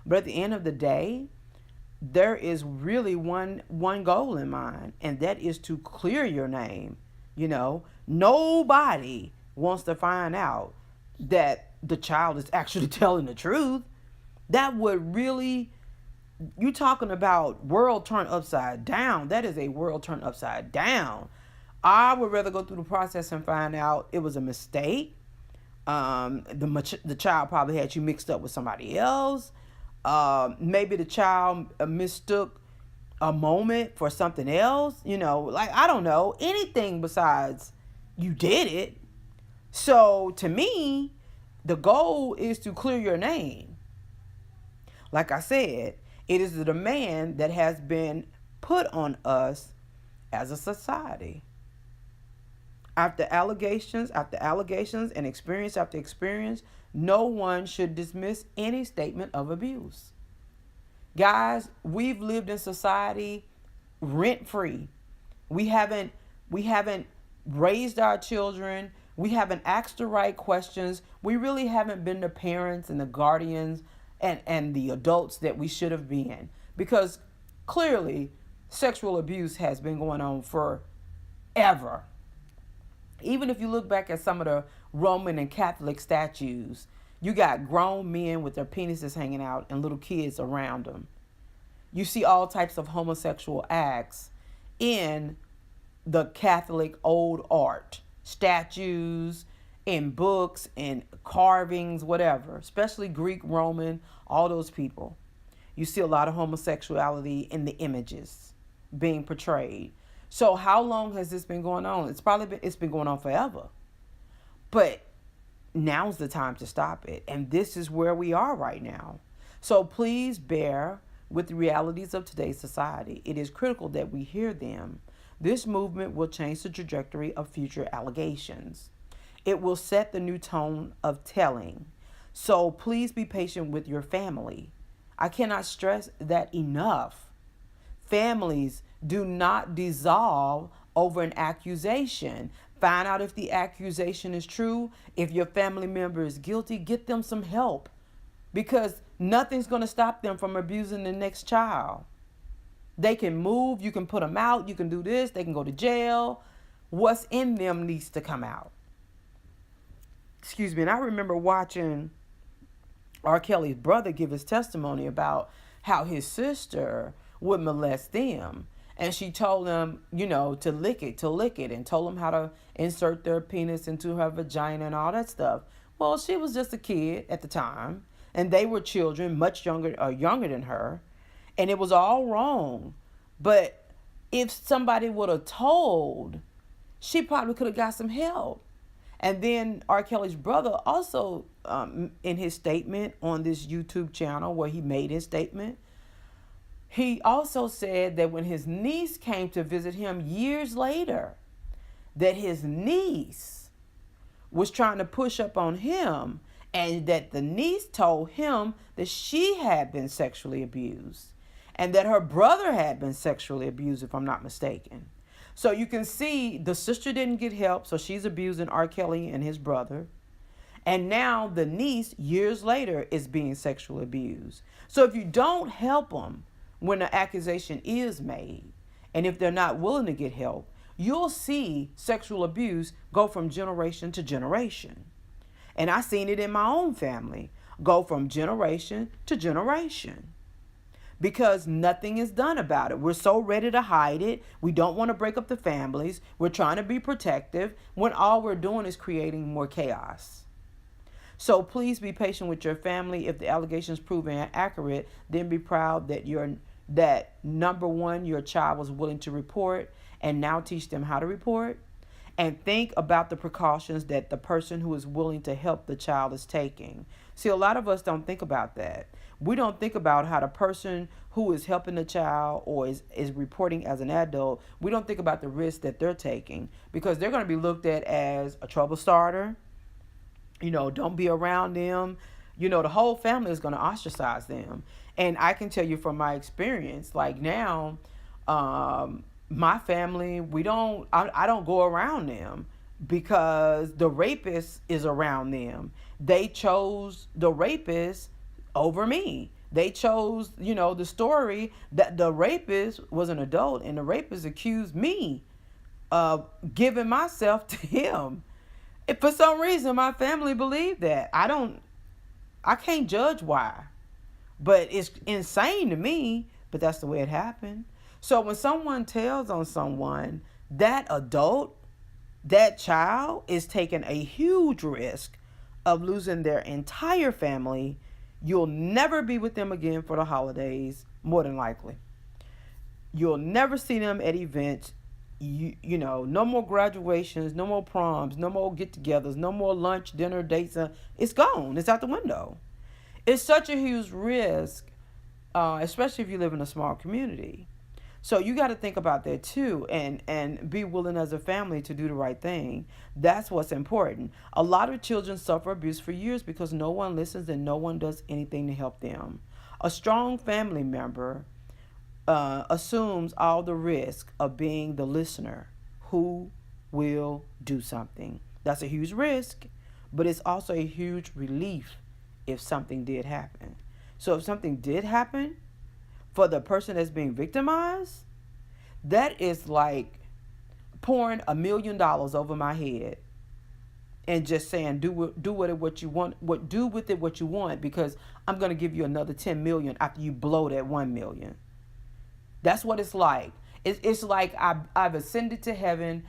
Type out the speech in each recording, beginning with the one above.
But at the end of the day, there is really one goal in mind, and that is to clear your name. Nobody wants to find out that the child is actually telling the truth. That would really, you talking about world turned upside down. That is a world turned upside down. I would rather go through the process and find out it was a mistake. The child probably had you mixed up with somebody else. Maybe the child mistook a moment for something else. Like, I don't know, anything besides you did it. So to me, the goal is to clear your name. Like I said, it is the demand that has been put on us as a society. After allegations, and experience after experience, no one should dismiss any statement of abuse. Guys, we've lived in society rent free. We haven't raised our children. We haven't asked the right questions. We really haven't been the parents and the guardians and the adults that we should have been. Because clearly, sexual abuse has been going on forever. Even if you look back at some of the Roman and Catholic statues, you got grown men with their penises hanging out and little kids around them. You see all types of homosexual acts in the Catholic old art, statues, in books, in carvings, whatever, especially Greek, Roman, all those people. You see a lot of homosexuality in the images being portrayed. So how long has this been going on? It's been going on forever. But now's the time to stop it. And this is where we are right now. So please bear with the realities of today's society. It is critical that we hear them. This movement will change the trajectory of future allegations. It will set the new tone of telling. So please be patient with your family. I cannot stress that enough. Families do not dissolve over an accusation. Find out if the accusation is true. If your family member is guilty, get them some help, because nothing's going to stop them from abusing the next child. They can move, you can put them out, you can do this, they can go to jail. What's in them needs to come out. Excuse me. And I remember watching R. Kelly's brother give his testimony about how his sister would molest them. And she told them, to lick it, and told them how to insert their penis into her vagina and all that stuff. Well, she was just a kid at the time, and they were children, much younger than her, and it was all wrong. But if somebody would have told, she probably could have got some help. And then R. Kelly's brother also, in his statement on this YouTube channel where he made his statement, he also said that when his niece came to visit him years later, that his niece was trying to push up on him, and that the niece told him that she had been sexually abused and that her brother had been sexually abused, if I'm not mistaken. So you can see the sister didn't get help, so she's abusing R. Kelly and his brother. And now the niece, years later, is being sexually abused. So if you don't help them when an accusation is made, and if they're not willing to get help, you'll see sexual abuse go from generation to generation. And I seen it in my own family, go from generation to generation, because nothing is done about it. We're so ready to hide it. We don't want to break up the families. We're trying to be protective when all we're doing is creating more chaos. So please be patient with your family. If the allegations prove inaccurate, then be proud that number one, your child was willing to report, and now teach them how to report. And think about the precautions that the person who is willing to help the child is taking. See, a lot of us don't think about that. We don't think about how the person who is helping the child or is reporting as an adult, we don't think about the risk that they're taking, because they're going to be looked at as a trouble starter. Don't be around them. The whole family is going to ostracize them. And I can tell you from my experience, like now, my family, I don't go around them because the rapist is around them. They chose the rapist over me. They chose, the story that the rapist was an adult and the rapist accused me of giving myself to him. If for some reason my family believed that, I can't judge why. But it's insane to me, but that's the way it happened. So when someone tells on someone, that adult, that child is taking a huge risk of losing their entire family. You'll never be with them again for the holidays, more than likely. You'll never see them at events. No more graduations, no more proms, no more get-togethers, no more lunch, dinner, dates. It's gone. It's out the window. It's such a huge risk, especially if you live in a small community. So you got to think about that too, and be willing as a family to do the right thing. That's what's important. A lot of children suffer abuse for years because no one listens and no one does anything to help them. A strong family member assumes all the risk of being the listener who will do something. That's a huge risk, but it's also a huge relief if something did happen. So if something did happen, for the person that's being victimized, that is like pouring $1 million over my head and just saying, do with it what you want, do with it what you want, because I'm going to give you another 10 million after you blow that 1 million. That's what it's like. It's like I've ascended to heaven,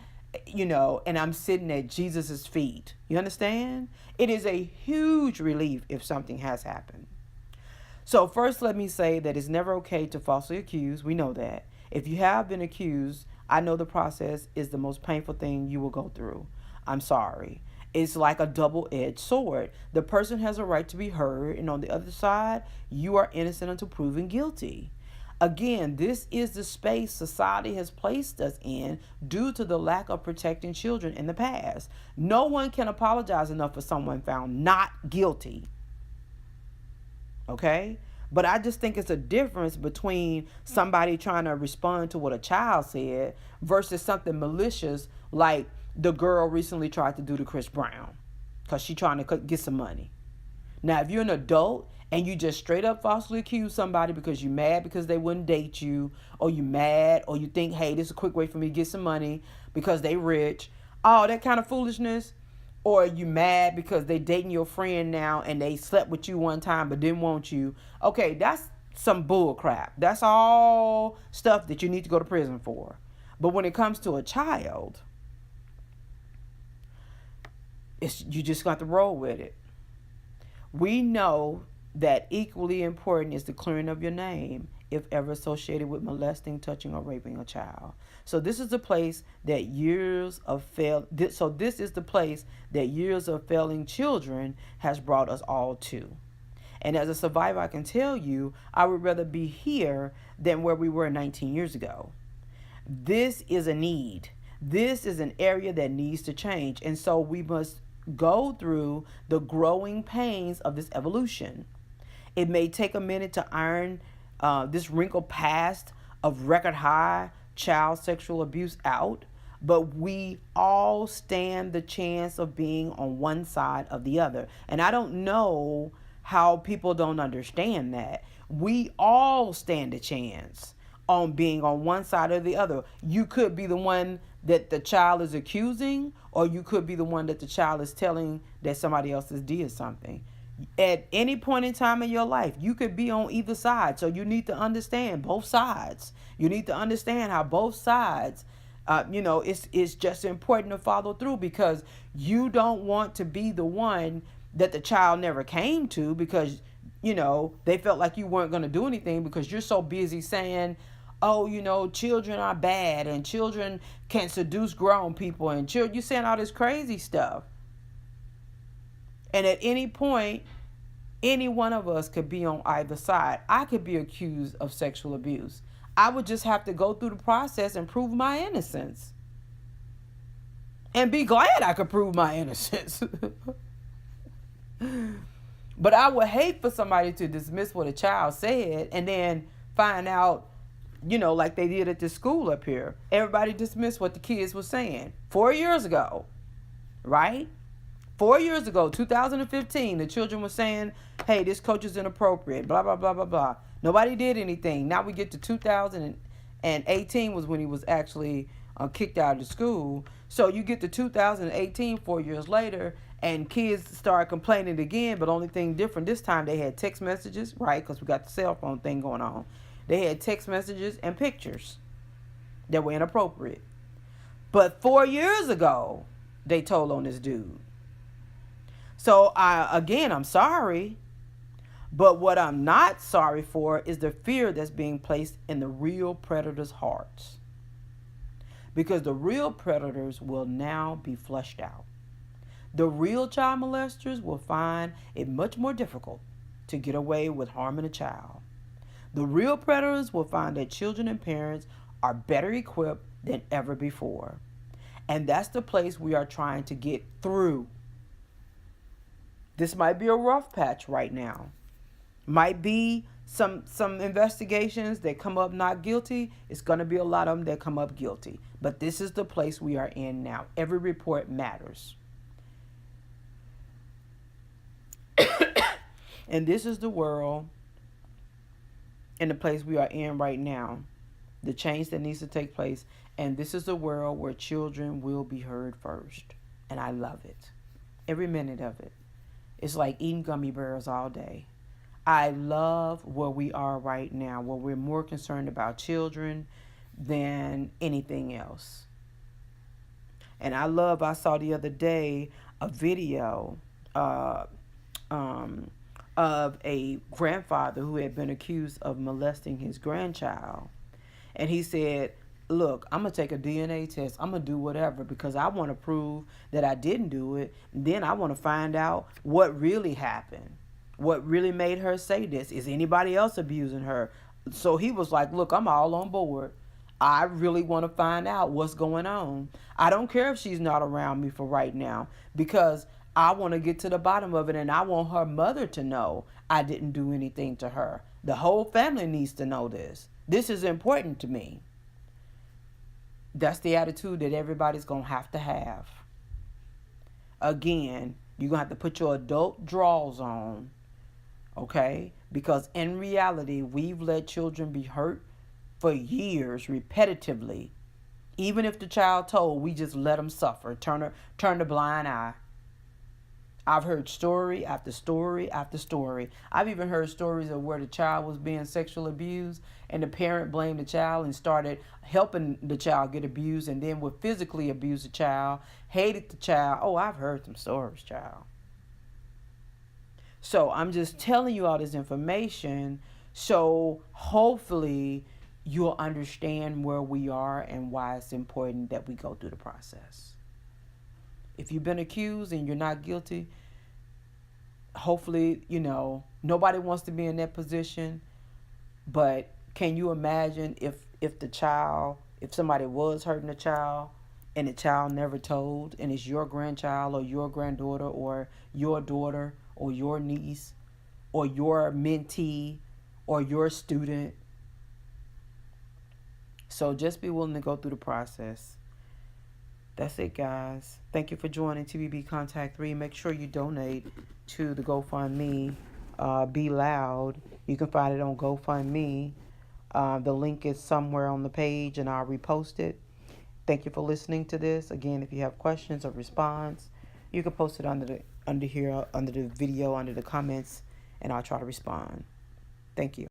and I'm sitting at Jesus's feet. You understand? It is a huge relief if something has happened. So first, let me say that it's never okay to falsely accuse. We know that. If you have been accused, I know the process is the most painful thing you will go through. I'm sorry. It's like a double-edged sword. The person has a right to be heard, and on the other side, you are innocent until proven guilty. Again, this is the space society has placed us in due to the lack of protecting children in the past. No one can apologize enough for someone found not guilty. Okay? But I just think it's a difference between somebody trying to respond to what a child said versus something malicious like the girl recently tried to do to Chris Brown because she trying to get some money. Now, if you're an adult and you just straight up falsely accuse somebody because you're mad because they wouldn't date you, or you mad, or you think, hey, this is a quick way for me to get some money because they rich, all that kind of foolishness, or you mad because they dating your friend now and they slept with you one time but didn't want you. Okay, that's some bull crap. That's all stuff that you need to go to prison for. But when it comes to a child, you just got to roll with it. We know that equally important is the clearing of your name if ever associated with molesting, touching, or raping a child. So this is the place that years of failing children has brought us all to. And as a survivor, I can tell you, I would rather be here than where we were 19 years ago. This is a need. This is an area that needs to change. And so we must go through the growing pains of this evolution. It may take a minute to iron this wrinkled past of record high child sexual abuse out, but we all stand the chance of being on one side of the other. And I don't know how people don't understand that. We all stand a chance on being on one side or the other. You could be the one that the child is accusing, or you could be the one that the child is telling that somebody else has did something. At any point in time in your life, you could be on either side. So you need to understand both sides. You need to understand how both sides, it's just important to follow through, because you don't want to be the one that the child never came to because, they felt like you weren't going to do anything because you're so busy saying, oh, children are bad and children can seduce grown people and you're saying all this crazy stuff. And at any point, any one of us could be on either side. I could be accused of sexual abuse. I would just have to go through the process and prove my innocence. And be glad I could prove my innocence. But I would hate for somebody to dismiss what a child said and then find out, like they did at the school up here. Everybody dismissed what the kids were saying 4 years ago, right? 4 years ago, 2015, the children were saying, hey, this coach is inappropriate, blah, blah, blah, blah, blah. Nobody did anything. Now we get to 2018 was when he was actually kicked out of the school. So you get to 2018, 4 years later, and kids start complaining again, but only thing different this time, they had text messages, right? Because we got the cell phone thing going on. They had text messages and pictures that were inappropriate. But 4 years ago, they told on this dude. So I'm sorry, but what I'm not sorry for is the fear that's being placed in the real predators' hearts. Because the real predators will now be flushed out. The real child molesters will find it much more difficult to get away with harming a child. The real predators will find that children and parents are better equipped than ever before. And that's the place we are trying to get through. This might be a rough patch right now. Might be some investigations that come up not guilty. It's going to be a lot of them that come up guilty. But this is the place we are in now. Every report matters. And this is the world and the place we are in right now. The change that needs to take place. And this is the world where children will be heard first. And I love it. Every minute of it. It's like eating gummy bears all day. I love where we are right now, where we're more concerned about children than anything else. And I saw the other day a video of a grandfather who had been accused of molesting his grandchild. And he said, look, I'm going to take a DNA test. I'm going to do whatever because I want to prove that I didn't do it. And then I want to find out what really happened. What really made her say this? Is anybody else abusing her? So he was like, look, I'm all on board. I really want to find out what's going on. I don't care if she's not around me for right now because I want to get to the bottom of it and I want her mother to know I didn't do anything to her. The whole family needs to know this. This is important to me. That's the attitude that everybody's going to have. Again, you're going to have to put your adult drawers on, okay? Because in reality, we've let children be hurt for years repetitively. Even if the child told, we just let them suffer, turn the blind eye. I've heard story after story after story. I've even heard stories of where the child was being sexually abused and the parent blamed the child and started helping the child get abused and then would physically abuse the child, hated the child. Oh, I've heard some stories, child. So I'm just telling you all this information so hopefully you'll understand where we are and why it's important that we go through the process. If you've been accused and you're not guilty, hopefully, nobody wants to be in that position. But can you imagine if somebody was hurting a child and the child never told and it's your grandchild or your granddaughter or your daughter or your niece or your mentee or your student? So just be willing to go through the process. That's it, guys. Thank you for joining TBB Contact 3. Make sure you donate to the GoFundMe, Be Loud. You can find it on GoFundMe. The link is somewhere on the page, and I'll repost it. Thank you for listening to this. Again, if you have questions or response, you can post it under the video, under the comments, and I'll try to respond. Thank you.